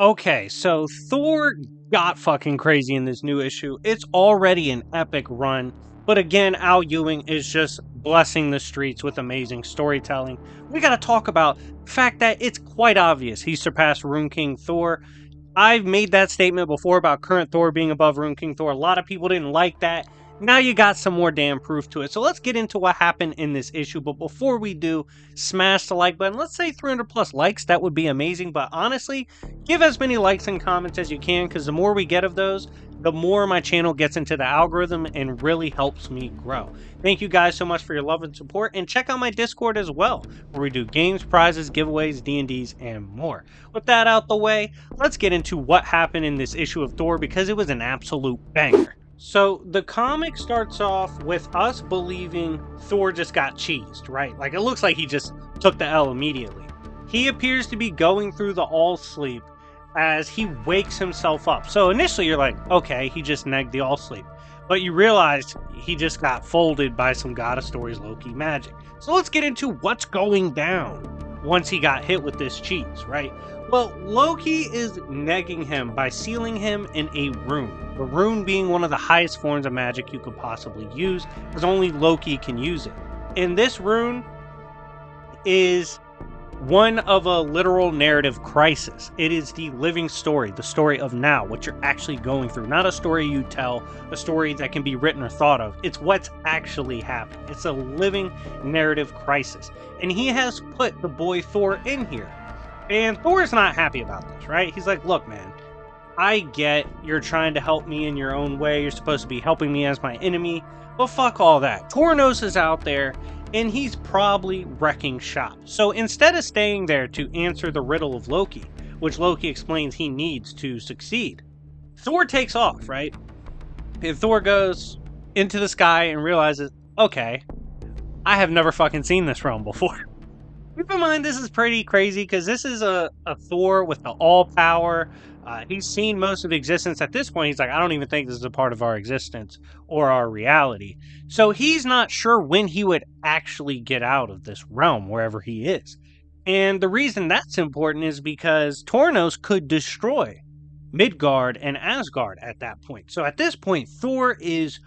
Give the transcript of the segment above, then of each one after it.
Okay, so Thor got fucking crazy in this new issue. It's already an epic run, but again, Al Ewing is just blessing the streets with amazing storytelling. We gotta talk about the fact that it's quite obvious he surpassed Rune King Thor. I've made that statement before about current Thor being above Rune King Thor. A lot of people didn't like that. Now you got some more damn proof to it. So let's get into what happened in this issue. But before we do, smash the like button. Let's say 300 plus likes. That would be amazing. But honestly, give as many likes and comments as you can, because the more we get of those, the more my channel gets into the algorithm and really helps me grow. Thank you guys so much for your love and support, and check out my Discord as well, where we do games, prizes, giveaways, D&Ds, and more. With that out the way, let's get into what happened in this issue of Thor, because it was an absolute banger. So the comic starts off with us believing Thor just got cheesed, right? Like, it looks like he just took the L immediately. He appears to be going through the all sleep as he wakes himself up. So initially you're like, okay, he just negged the all sleep. But you realize he just got folded by some God of Stories Loki magic. So let's get into what's going down once he got hit with this cheese, right? Well, Loki is negging him by sealing him in a rune. The rune being one of the highest forms of magic you could possibly use, because only Loki can use it. And this rune is one of a literal narrative crisis. It is the living story, the story of now, what you're actually going through. Not a story you tell, a story that can be written or thought of. It's what's actually happening. It's a living narrative crisis. And he has put the boy Thor in here. And Thor's not happy about this, right? He's like, look, man, I get you're trying to help me in your own way. You're supposed to be helping me as my enemy. But fuck all that. Tornos is out there, and he's probably wrecking shop. So instead of staying there to answer the riddle of Loki, which Loki explains he needs to succeed, Thor takes off, right? And Thor goes into the sky and realizes, okay, I have never fucking seen this realm before. Keep in mind, this is pretty crazy, because this is a Thor with the all power. He's seen most of existence. At this point, he's like, I don't even think this is a part of our existence or our reality. So he's not sure when he would actually get out of this realm, wherever he is. And the reason that's important is because Tornos could destroy Midgard and Asgard at that point. So at this point, Thor is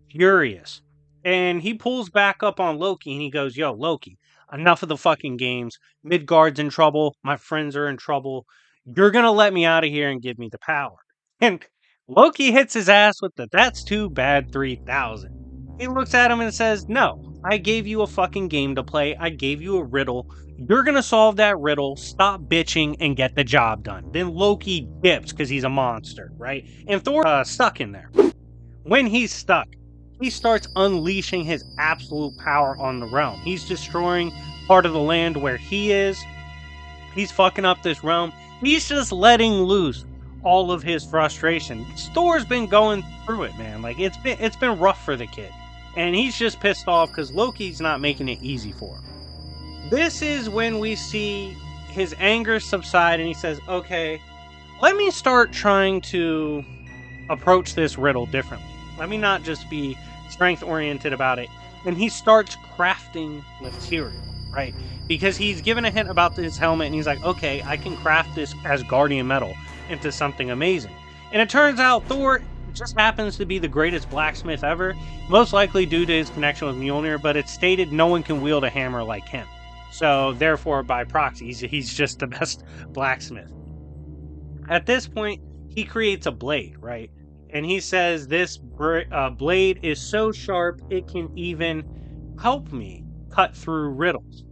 furious. And he pulls back up on Loki and he goes, yo, Loki, enough of the fucking games. Midgard's in trouble. My friends are in trouble. You're going to let me out of here and give me the power. And Loki hits his ass with the that's too bad 3000. He looks at him and says, no, I gave you a fucking game to play. I gave you a riddle. You're going to solve that riddle. Stop bitching and get the job done. Then Loki dips because he's a monster, right? And Thor stuck in there. When he's stuck, he starts unleashing his absolute power on the realm. He's destroying part of the land where he is. He's fucking up this realm. He's just letting loose all of his frustration. Thor's been going through it, man. Like, it's been rough for the kid. And he's just pissed off because Loki's not making it easy for him. This is when we see his anger subside and he says, okay, let me start trying to approach this riddle differently. Let me not just be strength-oriented about it. And he starts crafting material, right? Because he's given a hint about his helmet, and he's like, okay, I can craft this Asgardian metal into something amazing. And it turns out Thor just happens to be the greatest blacksmith ever, most likely due to his connection with Mjolnir, but it's stated no one can wield a hammer like him. So, therefore, by proxy, he's just the best blacksmith. At this point, he creates a blade, right? And he says this blade is so sharp, it can even help me cut through riddles.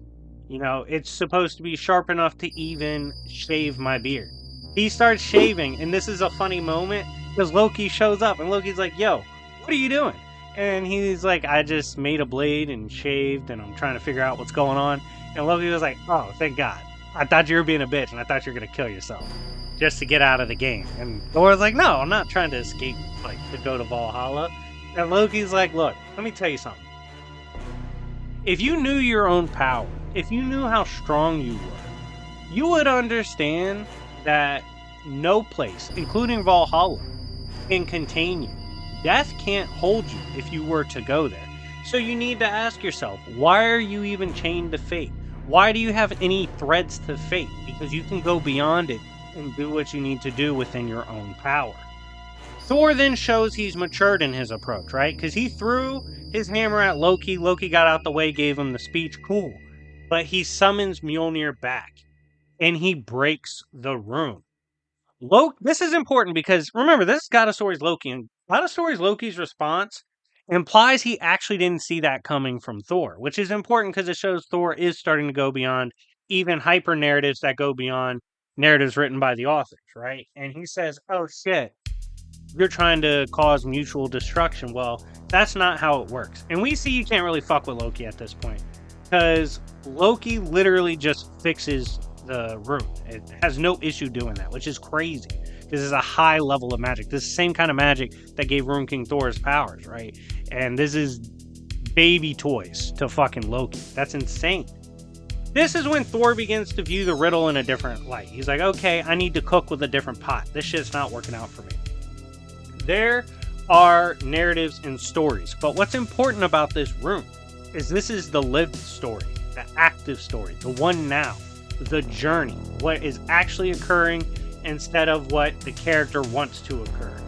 You know, it's supposed to be sharp enough to even shave my beard. He starts shaving, and this is a funny moment, because Loki shows up, and Loki's like, yo, what are you doing? And he's like, I just made a blade and shaved, and I'm trying to figure out what's going on. And Loki was like, oh, thank God. I thought you were being a bitch, and I thought you were going to kill yourself just to get out of the game. And Thor was like, no, I'm not trying to escape, like, to go to Valhalla. And Loki's like, look, let me tell you something. If you knew your own power, if you knew how strong you were, you would understand that no place, including Valhalla, can contain you. Death can't hold you if you were to go there. So you need to ask yourself, why are you even chained to fate? Why do you have any threads to fate? Because you can go beyond it and do what you need to do within your own power. Thor then shows he's matured in his approach, right? Because he threw his hammer at Loki. Loki got out the way, gave him the speech. Cool. But he summons Mjolnir back and he breaks the rune. This is important because remember, this is God of Stories Loki, and God of Stories Loki's response implies he actually didn't see that coming from Thor, which is important because it shows Thor is starting to go beyond even hyper narratives that go beyond narratives written by the authors, right? And he says, "Oh shit, you're trying to cause mutual destruction." Well, that's not how it works. And we see you can't really fuck with Loki at this point because Loki literally just fixes the rune. It has no issue doing that, which is crazy. This is a high level of magic. This is the same kind of magic that gave Rune King Thor his powers, right? And this is baby toys to fucking Loki. That's insane. This is when Thor begins to view the riddle in a different light. He's like, okay, I need to cook with a different pot. This shit's not working out for me. There are narratives and stories, but what's important about this rune is this is the lived story, the active story, the one now, the journey, what is actually occurring instead of what the character wants to occur.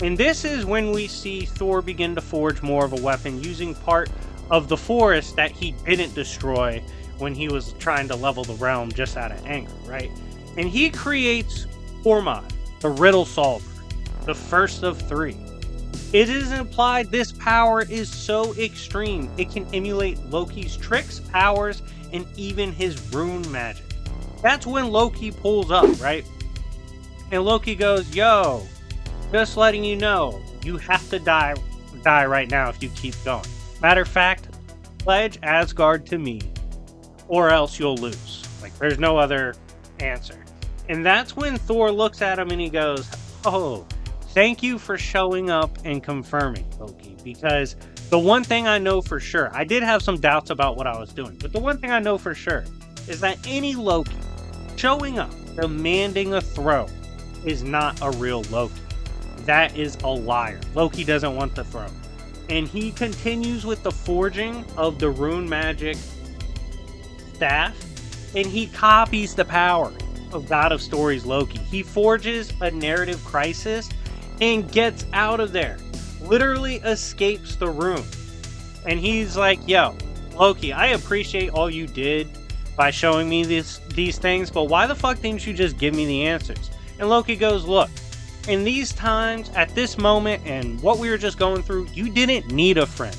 And this is when we see Thor begin to forge more of a weapon using part of the forest that he didn't destroy when he was trying to level the realm just out of anger, right? And he creates Ormod, the riddle solver, the first of three. It is implied this power is so extreme, it can emulate Loki's tricks, powers, and even his rune magic. That's when Loki pulls up, right? And Loki goes, yo, just letting you know, you have to die right now if you keep going. Matter of fact, pledge Asgard to me, or else you'll lose. Like, there's no other answer. And that's when Thor looks at him and he goes, oh, thank you for showing up and confirming, Loki, because the one thing I know for sure, I did have some doubts about what I was doing, but the one thing I know for sure is that any Loki showing up, demanding a throne, is not a real Loki. That is a liar. Loki doesn't want the throne. And he continues with the forging of the rune magic staff, and he copies the power of God of Stories Loki. He forges a narrative crisis and gets out of there. Literally escapes the room. And he's like, yo, Loki, I appreciate all you did by showing me these things, but why the fuck didn't you just give me the answers? And Loki goes, look, in these times, at this moment, and what we were just going through, you didn't need a friend.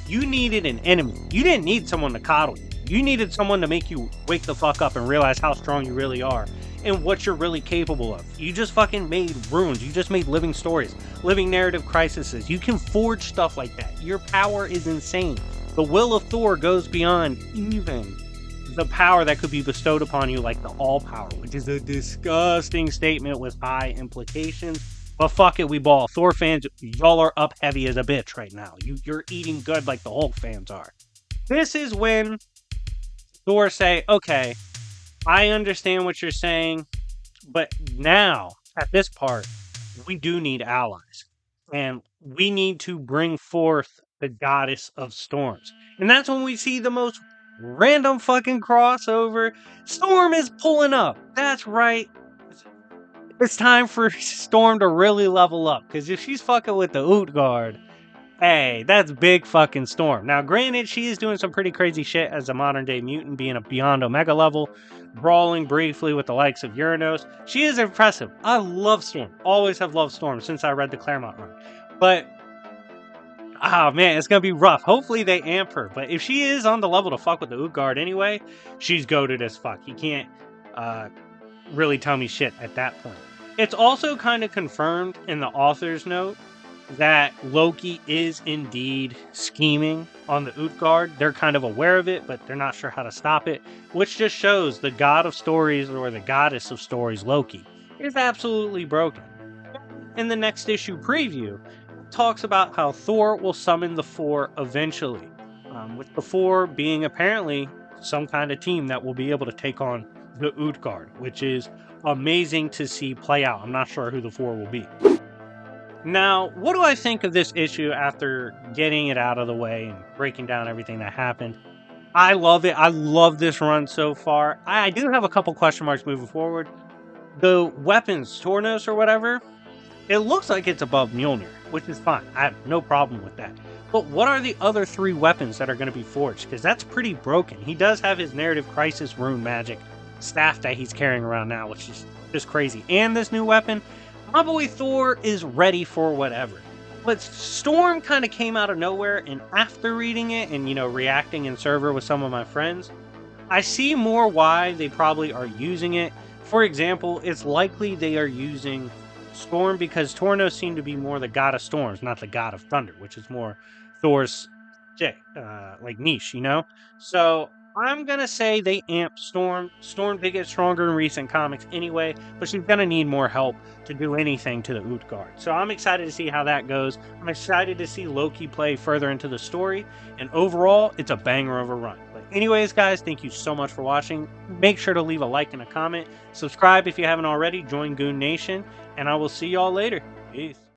You needed an enemy. You didn't need someone to coddle you. You needed someone to make you wake the fuck up and realize how strong you really are and what you're really capable of. You just fucking made runes. You just made living stories, living narrative crises. You can forge stuff like that. Your power is insane. The will of Thor goes beyond even the power that could be bestowed upon you, like the all power, which is a disgusting statement with high implications. But fuck it, we ball. Thor fans, y'all are up heavy as a bitch right now. You're eating good like the Hulk fans are. This is when Thor say, okay, I understand what you're saying, but now, at this part, we do need allies. And we need to bring forth the goddess of storms. And that's when we see the most random fucking crossover. Storm is pulling up. That's right. It's time for Storm to really level up. Because if she's fucking with the Utgard, hey, that's big fucking Storm. Now, granted, she is doing some pretty crazy shit as a modern day mutant, being a beyond Omega level, brawling briefly with the likes of Uranos. She is impressive. I love Storm. Always have loved Storm since I read the Claremont run. But oh man, it's gonna be rough. Hopefully they amp her. But if she is on the level to fuck with the Utgard anyway, she's goated as fuck. You can't really tell me shit at that point. It's also kind of confirmed in the author's note that Loki is indeed scheming on the Utgard. They're kind of aware of it, but they're not sure how to stop it, which just shows the god of stories, or the goddess of stories, Loki, is absolutely broken. In the next issue preview, talks about how Thor will summon the Four eventually, with the Four being apparently some kind of team that will be able to take on the Utgard, which is amazing to see play out. I'm not sure who the Four will be. Now, what do I think of this issue after getting it out of the way and breaking down everything that happened? I love it. I love this run so far. I do have a couple question marks moving forward. The weapons, Tornos or whatever, it looks like it's above Mjolnir, which is fine. I have no problem with that. But what are the other 3 weapons that are going to be forged? Because that's pretty broken. He does have his Narrative Crisis rune magic staff that he's carrying around now, which is just crazy. And this new weapon, my boy Thor is ready for whatever. But Storm kind of came out of nowhere, and after reading it and, reacting in server with some of my friends, I see more why they probably are using it. For example, it's likely they are using Storm because Tornos seemed to be more the god of storms, not the god of thunder, which is more Thor's like niche, So I'm gonna say they amp Storm. Storm did get stronger in recent comics anyway, but she's gonna need more help to do anything to the Utgard. So I'm excited to see how that goes. I'm excited to see Loki play further into the story, and overall, it's a banger of a run. But anyways, guys, thank you so much for watching. Make sure to leave a like and a comment. Subscribe if you haven't already. Join Goon Nation, and I will see y'all later. Peace.